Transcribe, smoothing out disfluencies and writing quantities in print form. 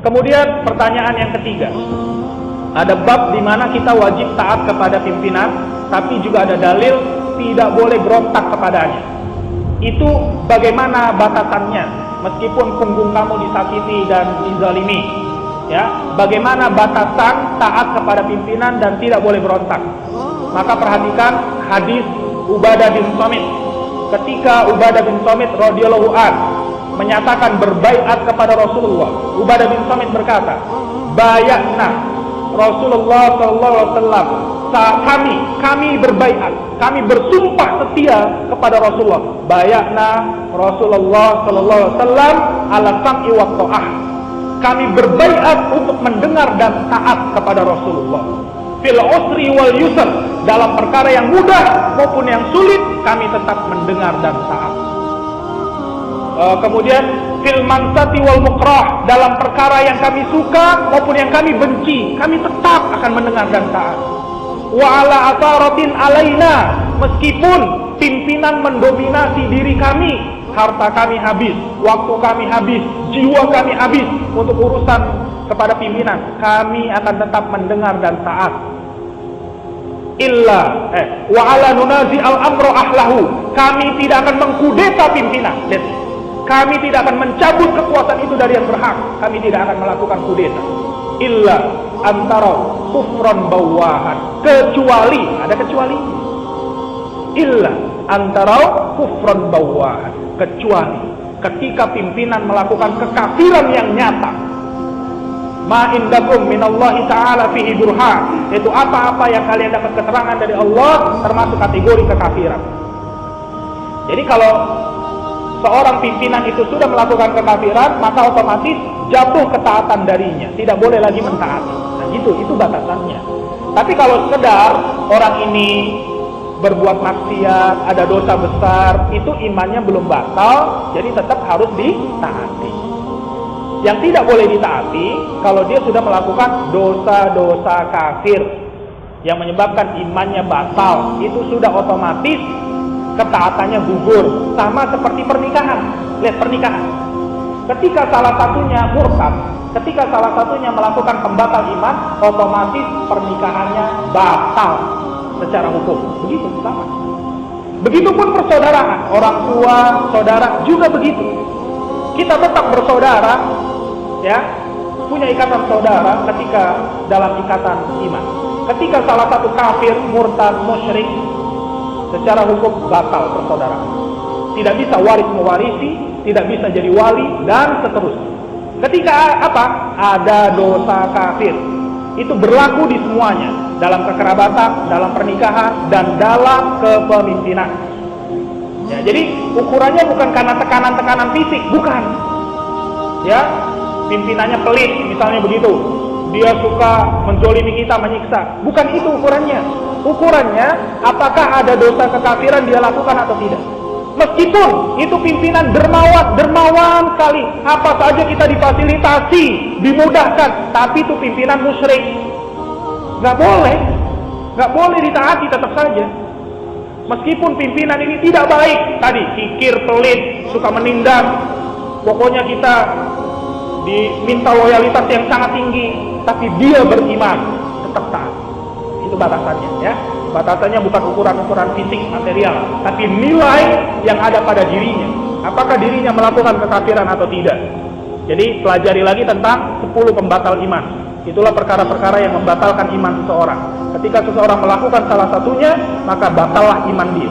Kemudian pertanyaan yang ketiga, ada bab di mana kita wajib taat kepada pimpinan, tapi juga ada dalil tidak boleh berontak kepadanya. Itu bagaimana batasannya? Meskipun punggung kamu disakiti dan dizalimi, ya, bagaimana batasan taat kepada pimpinan dan tidak boleh berontak? Maka perhatikan hadis Ubadah bin Samit. Ketika Ubadah bin Samit radhiyallahu an menyatakan berbaiat kepada Rasulullah, Ubadah bin Samit berkata, "Bayatna Rasulullah sallallahu alaihi wasallam, kami berbaiat, kami bersumpah setia kepada Rasulullah. Bayatna Rasulullah sallallahu alaihi wasallam ala sam'i wa ta'ah." Kami berbaiat untuk mendengar dan taat kepada Rasulullah. Fil usri wal yusr, dalam perkara yang mudah maupun yang sulit, kami tetap mendengar dan taat. Kemudian fil mansati wal mukrah, dalam perkara yang kami suka maupun yang kami benci, kami tetap akan mendengar dan taat. Wa ala atharatin alaina, meskipun pimpinan mendominasi diri kami, harta kami habis, waktu kami habis, jiwa kami habis untuk urusan kepada pimpinan, kami akan tetap mendengar dan taat. Wa ala nunazi al-amru ahlahu, kami tidak akan mengkudeta pimpinan. Kami tidak akan mencabut kekuasaan itu dari yang berhak. Kami tidak akan melakukan kudeta. Illa antara kufran bawahan, kecuali, ada kecuali. Illa antara kufran bawahan, kecuali ketika pimpinan melakukan kekafiran yang nyata. Ma indakum minallahi ta'ala fihi burhan, itu apa-apa yang kalian dapat keterangan dari Allah termasuk kategori kekafiran. Jadi kalau seorang pimpinan itu sudah melakukan kekafiran, maka otomatis jatuh ketaatan darinya, tidak boleh lagi mentaati. Nah itu batasannya. Tapi kalau sekedar orang ini berbuat maksiat, ada dosa besar, itu imannya belum batal, jadi tetap harus ditaati. Yang tidak boleh ditaati kalau dia sudah melakukan dosa-dosa kafir yang menyebabkan imannya batal, itu sudah otomatis ketaatannya gugur. Sama seperti pernikahan. Lihat pernikahan, ketika salah satunya murtad, ketika salah satunya melakukan pembatal iman, otomatis pernikahannya batal secara hukum. Begitu sama. Begitupun persaudaraan, orang tua, saudara juga begitu. Kita tetap bersaudara, ya, punya ikatan saudara ketika dalam ikatan iman. Ketika salah satu kafir, murtad, musyrik, secara hukum batal persaudaraan. Tidak bisa waris mewarisi, tidak bisa jadi wali, dan seterusnya. Ketika apa? Ada dosa kafir, itu berlaku di semuanya, dalam kekerabatan, dalam pernikahan, dan dalam kepemimpinan. Ya, jadi ukurannya bukan karena tekanan-tekanan fisik, bukan. Ya, pimpinannya pelit, misalnya begitu. Dia suka menzolimi kita, menyiksa. Bukan itu ukurannya. Ukurannya, apakah ada dosa kekafiran dia lakukan atau tidak. Meskipun itu pimpinan dermawan sekali, apa saja kita difasilitasi, dimudahkan, tapi itu pimpinan musyrik, nggak boleh ditaati tetap saja. Meskipun pimpinan ini tidak baik, tadi kikir, pelit, suka menindas, pokoknya kita diminta loyalitas yang sangat tinggi, tapi dia beriman, tetap taat. Itu batasannya, ya. Batasannya bukan ukuran-ukuran fisik material, tapi nilai yang ada pada dirinya. Apakah dirinya melakukan kekafiran atau tidak. Jadi pelajari lagi tentang 10 pembatal iman. Itulah perkara-perkara yang membatalkan iman seseorang. Ketika seseorang melakukan salah satunya, maka batallah iman dia.